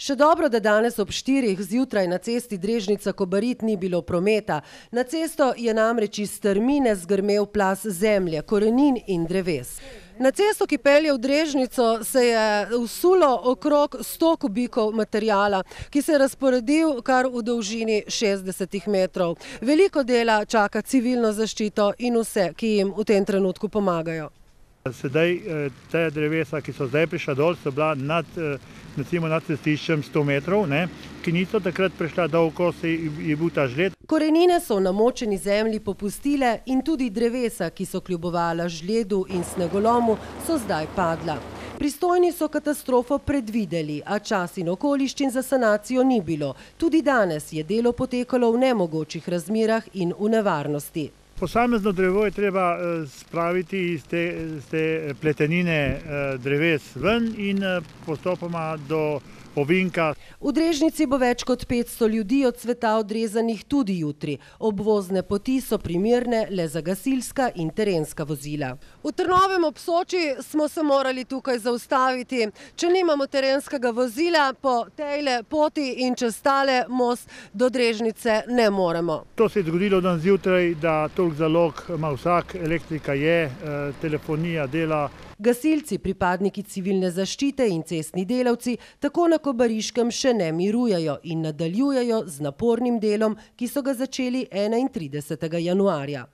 Še dobro, da danes ob 4 zjutraj na cesti Drežnica-Kobarid ni bilo prometa. Na cesto je namreč iz strmine zgrmel plaz zemlje, korenin in dreves. Na cesto, ki pelje v Drežnico, se je vsulo okrog 100 kubikov materiala, ki se je razporedil kar v dolžini 60 metrov. Veliko dela čaka civilno zaščito in vse, ki jim v tem trenutku pomagajo. Sedaj te drevesa, ki so zdaj prišla dol, so bila nad cestiščem 100 metrov, ki niso takrat prišla dol, ko je bil ta žled. Korenine so v namočeni zemlji popustile in tudi drevesa, ki so kljubovala žledu in snegolomu, so zdaj padla. Pristojni so katastrofo predvideli, a čas in okoliščin za sanacijo ni bilo. Tudi danes je delo potekalo v nemogočih razmerah in v nevarnosti. Posamezno drevo je treba spraviti iz te pletenine dreves ven in postopoma do ovinka. V Drežnici bo več kot 500 ljudi od sveta odrezanih tudi jutri. Obvozne poti so primerne le za gasilska in terenska vozila. V Trnovem ob Soči smo se morali tukaj zaustaviti. Če nimamo terenskega vozila, po tejle poti in čez tale most do Drežnice ne moremo. To se je zgodilo danes zjutraj, da toliko zalog ima vsak, elektrika je, telefonija dela. Gasilci, pripadniki civilne zaščite in cestni delavci tako na Kobariškem še ne mirujejo in nadaljujejo z napornim delom, ki so ga začeli 31. januarja.